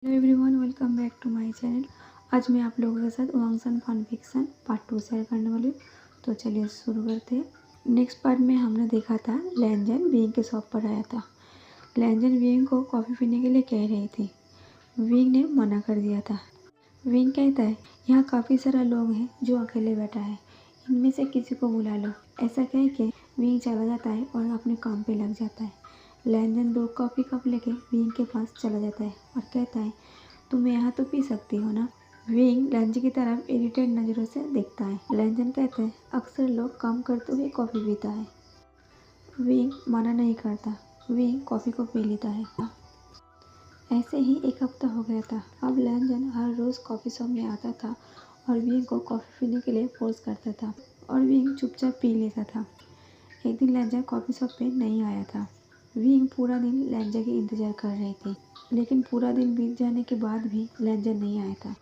Hello everyone, welcome back to my channel. आज मैं आप लोगों के साथ वांगसन फन फिक्शन पार्ट 2 शेयर करने वाली हूँ। तो चलिए शुरू करते हैं। नेक्स्ट पार्ट में हमने देखा था लैंजन विंग के शॉप पर आया था। लैंजन विंग को कॉफ़ी पीने के लिए कह रही थी। विंग ने मना कर दिया था। विंग कहता है, यहाँ काफ़ी सारा लोग हैं जो अकेले बैठा है, इनमें से किसी को बुला लो। ऐसा कह के विंग चला जाता है और अपने काम पे लग जाता है। लैंजन 2 कॉफ़ी कप लेके विंग के पास चला जाता है और कहता है, तुम यहाँ तो पी सकती हो ना। विंग लैंजन की तरफ इरिटेट नज़रों से देखता है। लैंजन कहते हैं, अक्सर लोग काम करते हुए कॉफ़ी पीता है। विंग मना नहीं करता। विंग कॉफ़ी को पी लेता है। ऐसे ही एक हफ्ता हो गया था। अब लैंजन हर रोज़ कॉफ़ी शॉप में आता था और विंग को कॉफ़ी पीने के लिए फोर्स करता था और विंग चुपचाप पी लेता था। एक दिन लैंजन कॉफ़ी शॉप पे नहीं आया था। विंग पूरा दिन लैंजन की इंतज़ार कर रही थी, लेकिन पूरा दिन बीत जाने के बाद भी लैंजन नहीं आया था।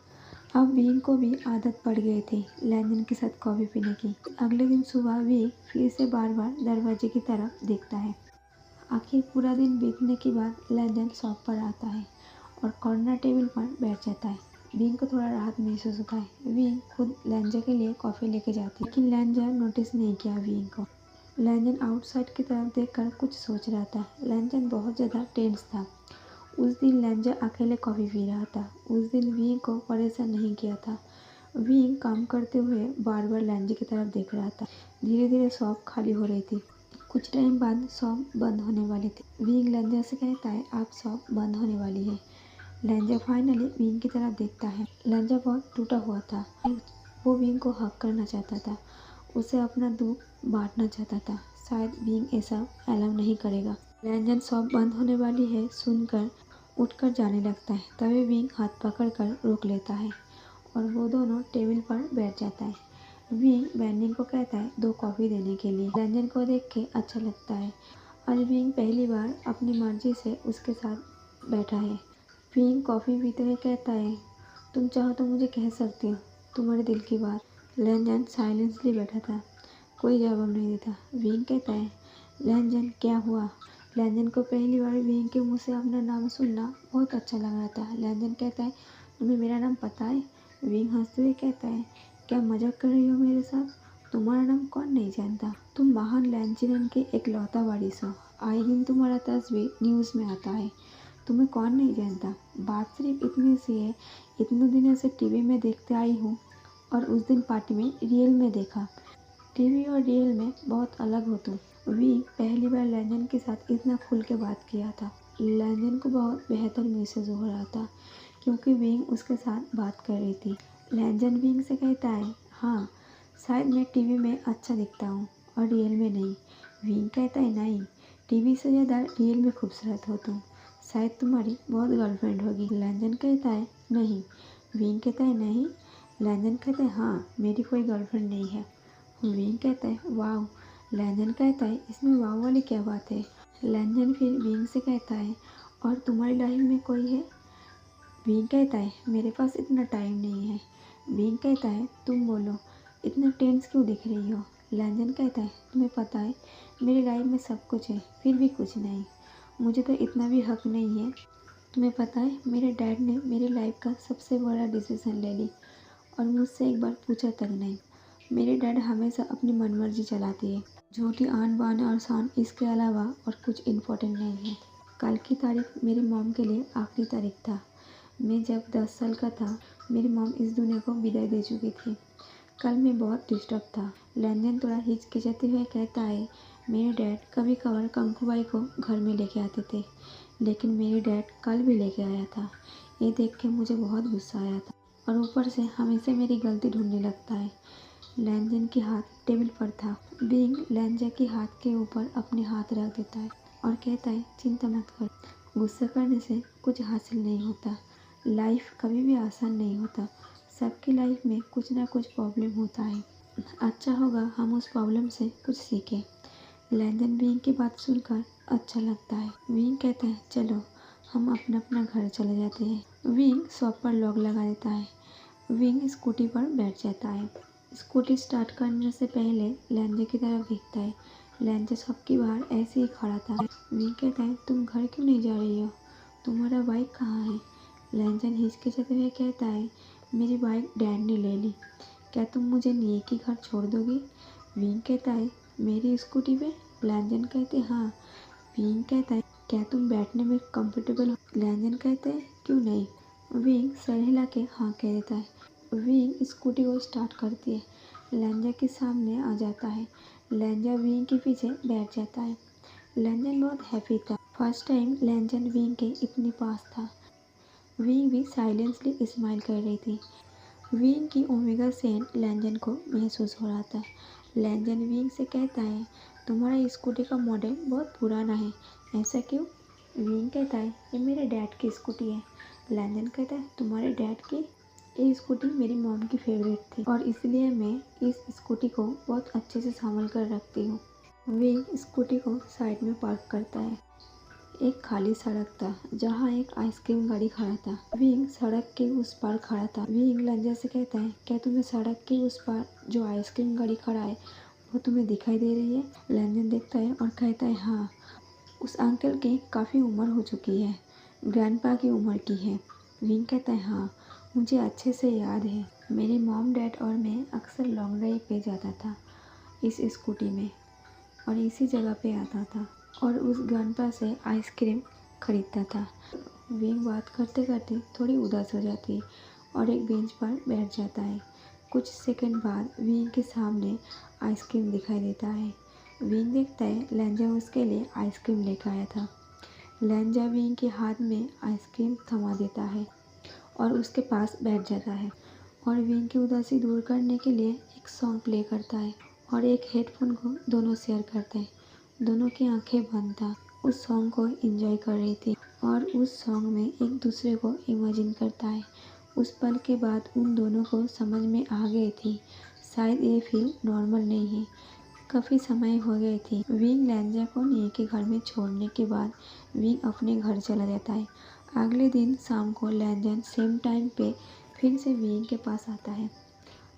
अब विंग को भी आदत पड़ गई थी लैंजन के साथ कॉफ़ी पीने की। अगले दिन सुबह विंग फिर से बार बार दरवाजे की तरफ देखता है। आखिर पूरा दिन बीतने के बाद लैंजन शॉप पर आता है और कॉर्नर टेबल पर बैठ जाता है। विंग को थोड़ा राहत महसूस होता है। विंग खुद लैंजन के लिए कॉफ़ी लेके जाती है, लेकिन लैंजन नोटिस नहीं किया विंग को। लैंजन आउटसाइड की तरफ देखकर कुछ सोच रहा था। लैंजन बहुत ज़्यादा टेंस था। उस दिन लैंजन अकेले कॉफ़ी पी रहा था। उस दिन विंग को परेशान नहीं किया था। विंग काम करते हुए बार बार लैंजन की तरफ देख रहा था। धीरे धीरे शॉप खाली हो रही थी। कुछ टाइम बाद शॉप बंद होने वाली थी। विंग लैंजन से कहता है, आप शॉप बंद होने वाली है। लैंजन फाइनली विंग की तरफ देखता है। लैंजन बहुत टूटा हुआ था। वो विंग को हक करना चाहता था, उसे अपना दुख बांटना चाहता था। शायद विंग ऐसा अलाउ नहीं करेगा। लैंजन शॉप बंद होने वाली है सुनकर उठकर जाने लगता है। तभी विंग हाथ पकड़कर रोक लेता है और वो दोनों टेबल पर बैठ जाता है। विंग बैंडिंग को कहता है 2 कॉफ़ी देने के लिए। लैंजन को देख के अच्छा लगता है। आज विंग पहली बार अपनी मर्जी से उसके साथ बैठा है। विंग कॉफ़ी पीते हुए कहता है, तुम चाहो तो मुझे कह सकती हो तुम्हारे दिल की बात। लैंजन साइलेंसली बैठा था, कोई जवाब नहीं देता। विंग कहता है, लैंजन क्या हुआ। लैंजन को पहली बार विंग के मुंह से अपना नाम सुनना बहुत अच्छा लग रहा था। लैंजन कहता है, तुम्हें मेरा नाम पता है। विंग हंसते हुए कहता है, क्या मजाक कर रही हो मेरे साथ। तुम्हारा नाम कौन नहीं जानता। तुम महान लैंजन के इकलौता वारिस हो। आए दिन तुम्हारा तस्वीर न्यूज़ में आता है। तुम्हें कौन नहीं जानता। बात सिर्फ इतनी सी है, इतने दिनों से टीवी में देखते आई हूँ और उस दिन पार्टी में रियल में देखा। टीवी और रियल में बहुत अलग हो तुम। विंग पहली बार लैंजन के साथ इतना खुल के बात किया था। लैंजन को बहुत बेहतर महसूस हो रहा था क्योंकि विंग उसके साथ बात कर रही थी। लैंजन विंग से कहता है, हाँ शायद मैं टीवी में अच्छा दिखता हूँ और रियल में नहीं। विंग कहता है, नहीं, टीवी से ज़्यादा रियल में खूबसूरत हो तुम। शायद तुम्हारी बहुत गर्लफ्रेंड होगी। लैंजन कहता है, नहीं। विंग कहता है, नहीं। लैंजन कहता है, हाँ मेरी कोई गर्लफ्रेंड नहीं है। विंग कहता है, वाह। लैंजन कहता है, इसमें वाह वाली क्या बात है। लैंजन फिर विंग से कहता है, और तुम्हारी लाइफ में कोई है। विंग कहता है, मेरे पास इतना टाइम नहीं है। विंग कहता है, तुम बोलो, इतना टेंस क्यों दिख रही हो। लैंजन कहता है, तुम्हें पता है मेरी लाइफ में सब कुछ है फिर भी कुछ नहीं। मुझे तो इतना भी हक नहीं है। तुम्हें पता है मेरे डैड ने मेरी लाइफ का सबसे बड़ा डिसीजन ले ली और मुझसे एक बार पूछा तक नहीं। मेरे डैड हमेशा अपनी मनमर्जी चलाती है। झूठी आन बान और शान, इसके अलावा और कुछ इम्पोर्टेंट नहीं है। कल की तारीख मेरी मॉम के लिए आखिरी तारीख था। मैं जब 10 साल का था मेरी मॉम इस दुनिया को विदाई दे चुकी थी। कल मैं बहुत डिस्टर्ब था। लैंजन थोड़ा हिचकिचाते हुए कहता है, मेरे डैड कभी कभार कंकुबाई को घर में लेके आते थे, लेकिन मेरे डैड कल भी लेके आया था। ये देख के मुझे बहुत गुस्सा आया था और ऊपर से हमेशा मेरी गलती ढूंढने लगता है। लैंजन के हाथ टेबल पर था। विंग लैंजन के हाथ के ऊपर अपने हाथ रख देता है और कहता है, चिंता मत कर, गुस्सा करने से कुछ हासिल नहीं होता। लाइफ कभी भी आसान नहीं होता। सबकी लाइफ में कुछ ना कुछ प्रॉब्लम होता है। अच्छा होगा हम उस प्रॉब्लम से कुछ सीखें। लैंजन विंग की बात सुनकर अच्छा लगता है। विंग कहता है, चलो हम अपना अपना घर चले जाते हैं। विंग शॉप पर लॉक लगा देता है। विंग स्कूटी पर बैठ जाता है। स्कूटी स्टार्ट करने से पहले लैंजन की तरफ देखता है। लैंजन शॉप के बाहर ऐसे ही खड़ा था। विंग कहता है, तुम घर क्यों नहीं जा रही हो। तुम्हारा बाइक कहाँ है। लैंजन हिचकिचाते हुए कहता है, मेरी बाइक डैड ने ले ली, क्या तुम मुझे एक ही घर छोड़ दोगी? विंग कहता है, मेरी स्कूटी पे? लैंजन कहते हाँ। विंग कहता है, क्या तुम बैठने में कंफर्टेबल हो? लैंजन कहते हैं, क्यों नहीं? विंग सर हिला के हाँ कह देता है। विंग स्कूटी को स्टार्ट करती है। लैंजर के सामने आ जाता है। लैंजर विंग के पीछे बैठ जाता है। लैंजन बहुत हैप्पी था। फर्स्ट टाइम लैंजन विंग के इतने पास था। विंग भी साइलेंसली स्माइल कर रही थी। विंग की ओमेगा सेंट लैंजन को महसूस हो रहा था। लैंजन विंग से कहता है, तुम्हारा स्कूटी का मॉडल बहुत पुराना है, ऐसा क्यों? विंग कहता है, ये मेरे डैड की स्कूटी है। लैंजन कहता है, तुम्हारे डैड की? ये स्कूटी मेरी मॉम की फेवरेट थी और इसलिए मैं इस स्कूटी को बहुत अच्छे से संभाल कर रखती हूँ। विंग स्कूटी को साइड में पार्क करता है। एक खाली सड़क था जहाँ एक आइसक्रीम गाड़ी खड़ा था। विंग सड़क के उस पार खड़ा था। विंग लैंजर से कहता है, क्या तुम्हें सड़क के उस पार जो आइसक्रीम गाड़ी खड़ा है वो तुम्हें दिखाई दे रही है? लैंजर देखता है और कहता है, हाँ, उस अंकल की काफ़ी उम्र हो चुकी है, ग्रैंडपा की उम्र की है। विंग कहता है, हाँ, मुझे अच्छे से याद है, मेरे मॉम डैड और मैं अक्सर लॉन्ग ड्राइव पे जाता था इस स्कूटी में और इसी जगह पे आता था और उस ग्रैंडपा से आइसक्रीम खरीदता था। विंग बात करते करते थोड़ी उदास हो जाती है और एक बेंच पर बैठ जाता है। कुछ सेकंड बाद विंग के सामने आइसक्रीम दिखाई देता है। विंग देखता है लैंजर उसके लिए आइसक्रीम लेकर आया था। लैंजर विंग के हाथ में आइसक्रीम थमा देता है और उसके पास बैठ जाता है और विंग की उदासी दूर करने के लिए एक सॉन्ग प्ले करता है और एक हेडफोन को दोनों शेयर करते हैं। दोनों की आंखें बंद था, उस सॉन्ग को एंजॉय कर रही थी और उस सॉन्ग में एक दूसरे को इमेजिन करता है। उस पल के बाद उन दोनों को समझ में आ गई थी, शायद ये फील नॉर्मल नहीं है। काफ़ी समय हो गई थी। विंग लैंजर को नी के घर में छोड़ने के बाद विंग अपने घर चला जाता है। अगले दिन शाम को लैंजर सेम टाइम पे फिर से विंग के पास आता है।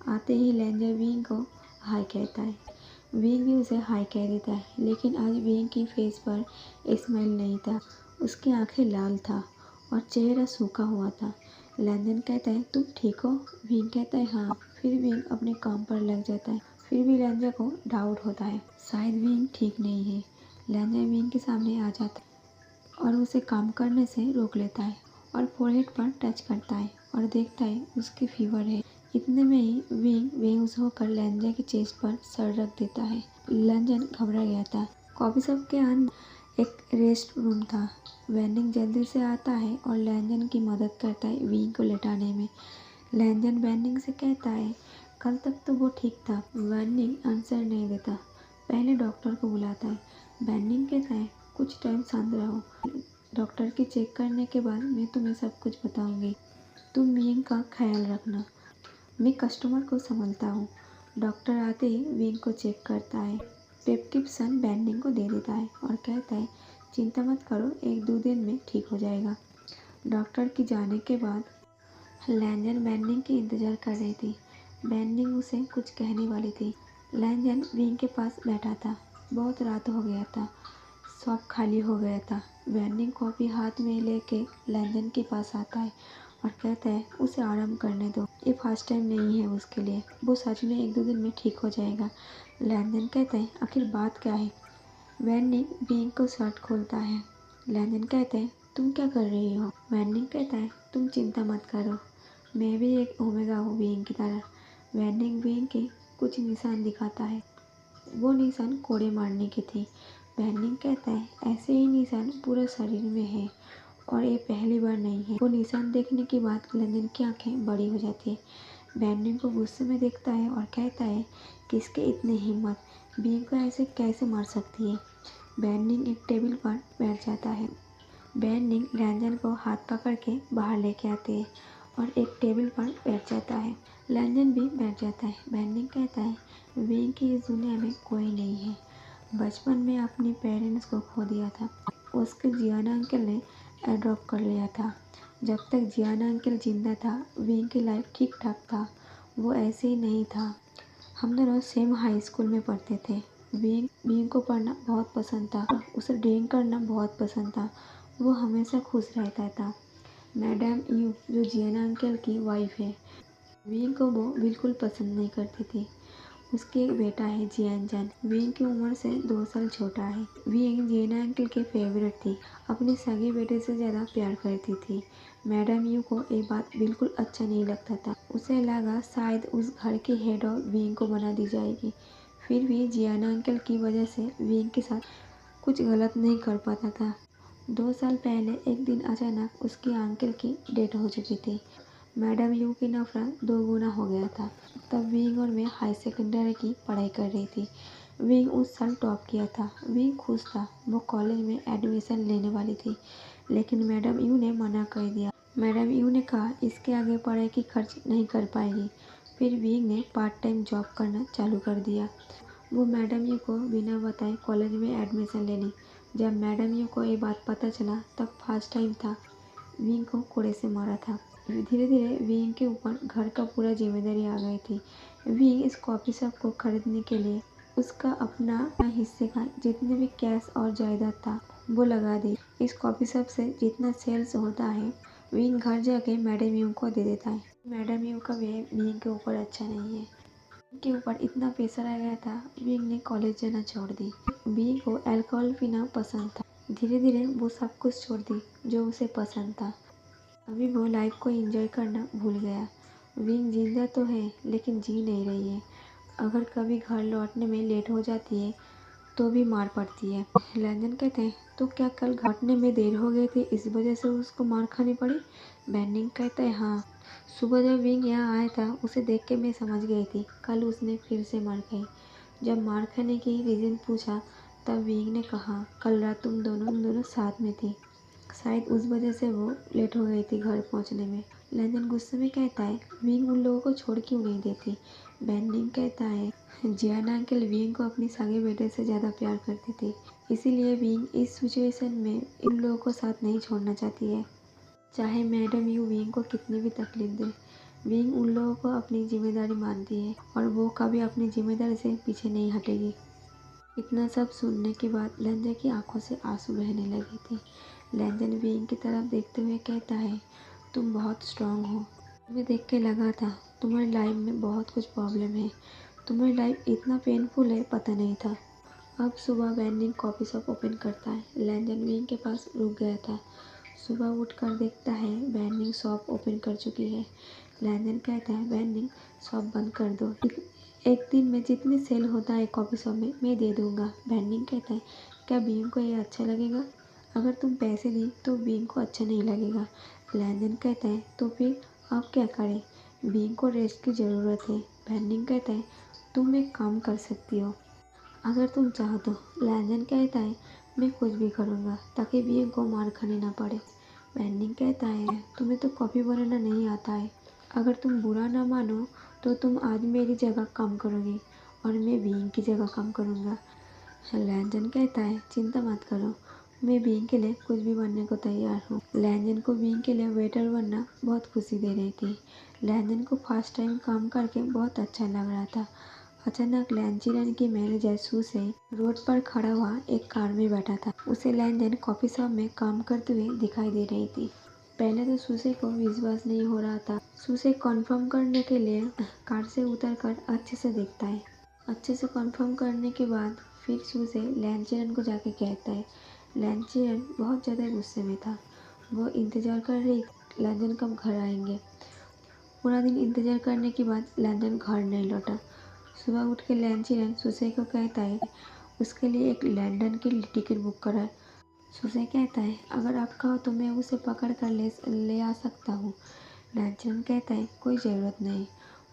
आते ही लैंजर विंग को हाय कहता है। विंग भी उसे हाय कह देता है, लेकिन आज विंग की फेस पर स्माइल नहीं था। उसकी आंखें लाल था और चेहरा सूखा हुआ था। लैंजर कहता है, तुम ठीक हो? विंग कहता है, हाँ। फिर विंग अपने काम पर लग जाता है। फिर भी लैंजर को डाउट होता है, शायद विंग ठीक नहीं है। लैंजर विंग के सामने आ जाता है और उसे काम करने से रोक लेता है और फोरहेड पर टच करता है और देखता है उसकी फीवर है। इतने में ही विंग बेहोश होकर लैंजर के चेस्ट पर सर रख देता है। लैंजर घबरा गया था। कॉफी शॉप के अंदर एक रेस्ट रूम था। वैनिंग जल्दी से आता है और लैंजर की मदद करता है विंग को लेटाने में। लैंजर वैनिंग से कहता है, कल तक तो वो ठीक था। वैनिंग आंसर नहीं देता। पहले डॉक्टर को बुलाता है। वैनिंग कहता है, कुछ टाइम शांत रहो, डॉक्टर के चेक करने के बाद मैं तुम्हें सब कुछ बताऊंगी। तुम विंग का ख्याल रखना, मैं कस्टमर को संभालता हूँ। डॉक्टर आते ही विंग को चेक करता है। प्रिस्क्रिप्शन वैनिंग को दे देता है और कहता है, चिंता मत करो, 1-2 दिन में ठीक हो जाएगा। डॉक्टर के जाने के बाद लैंजर वैनिंग की इंतज़ार कर रही थी। वैनिंग उसे कुछ कहने वाली थी। लैंजर विंग के पास बैठा था। बहुत रात हो गया था, शॉप खाली हो गया था। वैनिंग कॉफ़ी हाथ में लेके लैंजर के पास आता है और कहता है, उसे आराम करने दो, ये फर्स्ट टाइम नहीं है उसके लिए, वो सच में 1-2 दिन में ठीक हो जाएगा। लैंजर कहता है, आखिर बात क्या है? वैनिंग विंग को शर्ट खोलता है। लैंजर कहता है, तुम क्या कर रही हो? वैनिंग कहता है, तुम चिंता मत करो, मैं भी एक ओमेगा हूँ विंग की तरह। वैनिंग विंग के कुछ निशान दिखाता है। वो निशान कोड़े मारने की थी। वैनिंग कहता है, ऐसे ही निशान पूरे शरीर में है और ये पहली बार नहीं है। वो निशान देखने के बाद लैंजर की आंखें बड़ी हो जाती है। वैनिंग को गुस्से में देखता है और कहता है, किसके इतनी हिम्मत, विंग को ऐसे कैसे मार सकती है? वैनिंग एक टेबल पर बैठ जाता है। वैनिंग लैंजर को हाथ पकड़ के बाहर लेके आती है और एक टेबल पर बैठ जाता है। लैंजर भी बैठ जाता है। वैनिंग कहता है, विंग की इस दुनिया में कोई नहीं है। बचपन में अपने पेरेंट्स को खो दिया था। उसके जियाना अंकल ने एडॉप्ट कर लिया था। जब तक जियाना अंकल जिंदा था, विंग की लाइफ ठीक ठाक था। वो ऐसे ही नहीं था। हम दोनों सेम हाई स्कूल में पढ़ते थे। विंग को पढ़ना बहुत पसंद था। उसे ड्रिंक करना बहुत पसंद था। वो हमेशा खुश रहता था। मैडम यू जो जियाना अंकल की वाइफ है, विंग को वो बिल्कुल पसंद नहीं करती थी। उसके एक बेटा है जियान जान, विंग की उम्र से 2 साल छोटा है। विंग जियाना अंकल के फेवरेट थी, अपने सगे बेटे से ज़्यादा प्यार करती थी। मैडम यू को ये बात बिल्कुल अच्छा नहीं लगता था। उसे लगा शायद उस घर की हेड ऑफ विंग को बना दी जाएगी। फिर भी जियाना अंकल की वजह से विंग के साथ कुछ गलत नहीं कर पाता था। 2 साल पहले एक दिन अचानक उसकी अंकल की डेथ हो चुकी थी। मैडम यू की नफरत 2 गुना हो गया था। तब विंग और मैं हाई सेकेंडरी की पढ़ाई कर रही थी। विंग उस साल टॉप किया था। विंग खुश था, वो कॉलेज में एडमिशन लेने वाली थी, लेकिन मैडम यू ने मना कर दिया। मैडम यू ने कहा इसके आगे पढ़ाई की खर्च नहीं कर पाएगी। फिर विंग ने पार्ट टाइम जॉब करना चालू कर दिया। वो मैडम यू को बिना बताए कॉलेज में एडमिशन ले ली। जब मैडम यू को ये बात पता चला तब फर्स्ट टाइम था विंग को कोड़े से मारा था। धीरे धीरे विंग के ऊपर घर का पूरा जिम्मेदारी आ गई थी। विंग इस कॉफी शॉप को खरीदने के लिए उसका अपना हिस्से का जितने भी कैश और जायदाद था वो लगा दी। इस कॉफी शॉप से जितना सेल्स होता है विंग घर जाके मैडम यू को दे देता है। मैडम यू का बिहेव विंग के ऊपर अच्छा नहीं है। के ऊपर इतना प्रेशर आ गया था, विंग ने कॉलेज जाना छोड़ दी। विंग को अल्कोहल पीना पसंद था। धीरे धीरे वो सब कुछ छोड़ दी जो उसे पसंद था। अभी वो लाइफ को एंजॉय करना भूल गया। विंग जिंदा तो है लेकिन जी नहीं रही है। अगर कभी घर लौटने में लेट हो जाती है तो भी मार पड़ती है। लैंजन कहते हैं तो क्या कल लौटने में देर हो गई थी इस वजह से उसको मार खानी पड़ी। बैंडिंग कहता है हाँ, सुबह जब विंग यहाँ आया था उसे देख के मैं समझ गई थी कल उसने फिर से मार खाई। जब मार खाने की रीज़न पूछा तब विंग ने कहा कल रात तुम दोनों साथ में थी, शायद उस वजह से वो लेट हो गई थी घर पहुंचने में। लैंजन गुस्से में कहता है विंग उन लोगों को छोड़ क्यों नहीं देती। बैंडिंग कहता है जियाना अंकल विंग को अपनी सगे बेटे से ज़्यादा प्यार करती थी, इसीलिए विंग इस सिचुएशन में इन लोगों को साथ नहीं छोड़ना चाहती है। चाहे मैडम यू विंग को कितनी भी तकलीफ दे, विंग उन लोगों को अपनी जिम्मेदारी मानती है और वो कभी अपनी जिम्मेदारी से पीछे नहीं हटेगी। इतना सब सुनने के बाद लैंजन की आंखों से आंसू बहने लगे थे। लैंजन विंग की तरफ देखते हुए कहता है तुम बहुत स्ट्रांग हो। तुम्हें देख के लगा था तुम्हारी लाइफ में बहुत कुछ प्रॉब्लम है। तुम्हारी लाइफ इतना पेनफुल है पता नहीं था। अब सुबह बैंडिंग कॉफ़ी शॉप ओपन करता है। लैंजन विंग के पास रुक गया था। सुबह उठकर देखता है बैंडिंग शॉप ओपन कर चुकी है। लैंजन कहता है बैंडिंग शॉप बंद कर दो, एक दिन में जितनी सेल होता है कॉफ़ी शॉप में मैं दे दूंगा। बैंडिंग कहता है क्या बीम को ये अच्छा लगेगा। अगर तुम पैसे दी तो बीम को अच्छा नहीं लगेगा। लैंजन कहता है तो फिर आप क्या करें, बीम को रेस्ट की ज़रूरत है। बैंडिंग कहता है तुम एक काम कर सकती हो अगर तुम चाहो तो। लैंजन कहता है मैं कुछ भी करूँगा ताकि बीम को मार खानी ना पड़े। बैंडिंग कहता है तुम्हें तो कॉफ़ी बनाना नहीं आता है, अगर तुम बुरा ना मानो तो तुम आज मेरी जगह काम करोगी और मैं बीइंग की जगह काम करूँगा। लैंजन कहता है चिंता मत करो, मैं बीइंग के लिए कुछ भी बनने को तैयार हूँ। लैंजन को बीइंग के लिए वेटर बनना बहुत खुशी दे रही थी। लैंजन को फर्स्ट टाइम काम करके बहुत अच्छा लग रहा था। अचानक लैंचिरन की मैनेजर सुसे रोड पर खड़ा हुआ एक कार में बैठा था। उसे लैंजन कॉफ़ी शॉप में काम करते हुए दिखाई दे रही थी। पहले तो सुसे को विश्वास नहीं हो रहा था। सुसे कंफर्म करने के लिए कार से उतरकर अच्छे से देखता है। अच्छे से कंफर्म करने के बाद फिर सुसे लैंचिरन को जाके कहता है। लैंचिरन बहुत ज़्यादा गुस्से में था। वो इंतज़ार कर रही लैंजन कब घर आएंगे। पूरा दिन इंतज़ार करने के बाद लैंजन घर नहीं लौटा। सुबह उठ के लैंचिरन सुसे को कहता है उसके लिए एक लंदन की टिकट बुक कराए। सुसे कहता है अगर आप कहो तो मैं उसे पकड़ कर ले आ सकता हूँ। लैंचिरन कहता है कोई ज़रूरत नहीं,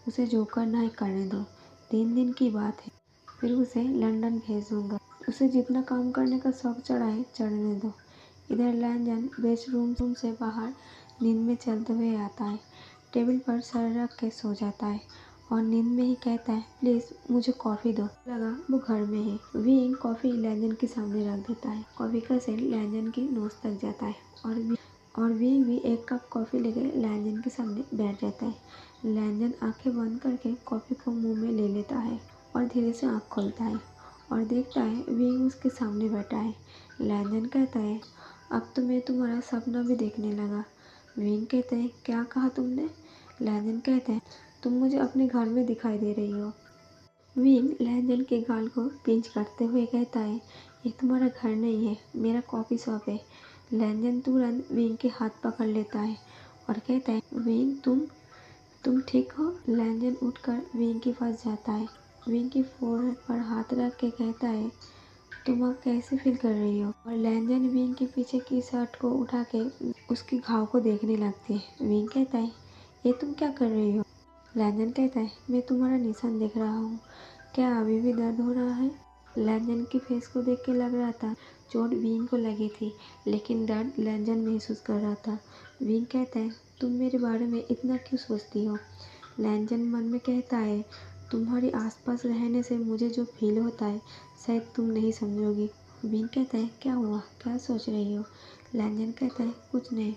उसे जो करना है करने दो, 3 दिन की बात है, फिर उसे लंदन भेज दूँगा। उसे जितना काम करने का शौक चढ़ा है चढ़ने दो। इधर लैंजन बेडरूम से बाहर नींद में चलते हुए आता है। टेबल पर सर रख के सो जाता है और नींद में ही कहता है प्लीज़ मुझे कॉफ़ी दो। लगा वो घर में है। विंग कॉफ़ी लैंजन के सामने रख देता है। कॉफ़ी का सेंट लैंजन की नोज तक जाता है और विंग भी एक कप कॉफ़ी लेकर लैंजन के सामने बैठ जाता है। लैंजन आंखें बंद करके कॉफ़ी को मुंह में ले लेता है और धीरे से आँख खोलता है और देखता है विंग उसके सामने बैठा है। लैंजन कहता है अब तो मैं तुम्हारा सपना भी देखने लगा। विंग कहते हैं क्या कहा तुमने? लैंजन कहते हैं तुम मुझे अपने घर में दिखाई दे रही हो। विंग लैंजन के गाल को पिंच करते हुए कहता है ये तुम्हारा घर नहीं है, मेरा कॉफ़ी शॉप है। लैंजन तुरंत विंग के हाथ पकड़ लेता है और कहता है विंग तुम ठीक हो? लैंजन उठकर विंग के पास जाता है। विंग की फोrehead पर हाथ रख के कहता है तुम अब कैसे फील कर रही हो? और लैंजन विंग के पीछे की शर्ट को उठा के उसके घाव को देखने लगती है। विंग कहता है ये तुम क्या कर रही हो? लैंजन कहता है मैं तुम्हारा निशान देख रहा हूँ, क्या अभी भी दर्द हो रहा है? लैंजन की फेस को देख के लग रहा था चोट विंग को लगी थी, लेकिन दर्द लैंजन महसूस कर रहा था। विंग कहता है तुम मेरे बारे में इतना क्यों सोचती हो? लैंजन मन में कहता है तुम्हारे आसपास रहने से मुझे जो फील होता है शायद तुम नहीं समझोगी। विंग कहता है क्या हुआ, क्या सोच रही हो? लैंजन कहता है कुछ नहीं,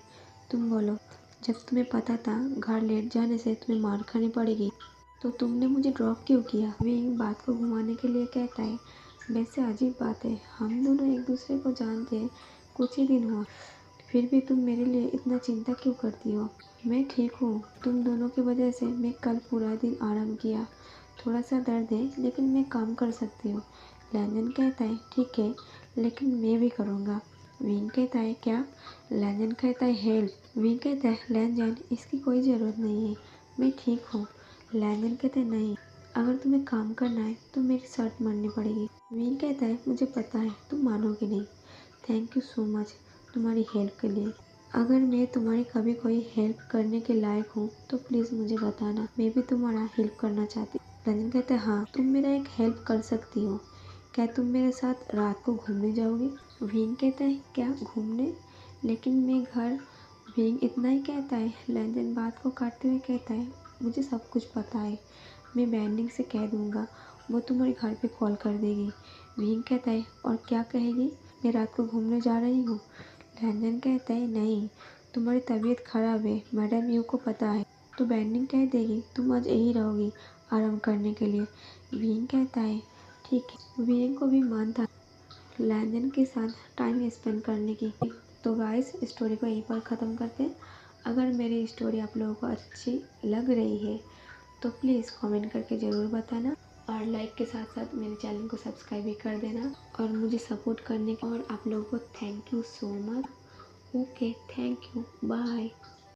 तुम बोलो। जब तुम्हें पता था घर लेट जाने से तुम्हें मार खानी पड़ेगी तो तुमने मुझे ड्रॉप क्यों किया? विंग बात को घुमाने के लिए कहता है वैसे अजीब बात है, हम दोनों एक दूसरे को जानते हैं कुछ ही दिन हुआ, फिर भी तुम मेरे लिए इतना चिंता क्यों करती हो? मैं ठीक हूँ, तुम दोनों की वजह से मैं कल पूरा दिन आराम किया, थोड़ा सा दर्द है लेकिन मैं काम कर सकती हूँ। लैंजन कहता है ठीक है, लेकिन मैं भी करूँगा। विंग कहता है क्या? लैंजन कहता है हेल्प। विंग कहता है लैंजन इसकी कोई ज़रूरत नहीं है, मैं ठीक हूँ। लैंजन कहता है नहीं, अगर तुम्हें काम करना है तो मेरी शर्ट माननी पड़ेगी। विंग कहता है मुझे पता है तुम मानोगे नहीं, थैंक यू सो मच तुम्हारी हेल्प के लिए। अगर मैं तुम्हारी कभी कोई हेल्प करने के लायक हूँ तो प्लीज़ मुझे बताना, मैं भी तुम्हारा हेल्प करना चाहती हूँ। लैंजन कहता है हाँ तुम मेरा एक हेल्प कर सकती हो, क्या तुम मेरे साथ रात को घूमने जाओगी? विंग कहता है क्या घूमने? लेकिन मैं घर। विंग इतना ही कहता है। लैंजन बात को काटते हुए कहता है मुझे सब कुछ पता है, मैं बैंडिंग से कह दूँगा, वो तुम्हारे घर पे कॉल कर देगी। विंग कहता है और क्या कहेगी? मैं रात को घूमने जा रही हूँ। लैंजन कहता है नहीं, तुम्हारी तबीयत खराब है, मैडम यू को पता है, तो बैंडिंग कह देगी तुम आज यहीं रहोगी आराम करने के लिए। विंग कहता है ठीक है। विंग को भी मन था लैंजन के साथ टाइम स्पेंड करने की। तो गाइस स्टोरी को यहीं पर ख़त्म करते हैं। अगर मेरी स्टोरी आप लोगों को अच्छी लग रही है तो प्लीज़ कमेंट करके ज़रूर बताना और लाइक के साथ साथ मेरे चैनल को सब्सक्राइब भी कर देना और मुझे सपोर्ट करने और आप लोगों को thank you so much. Okay, thank you, bye.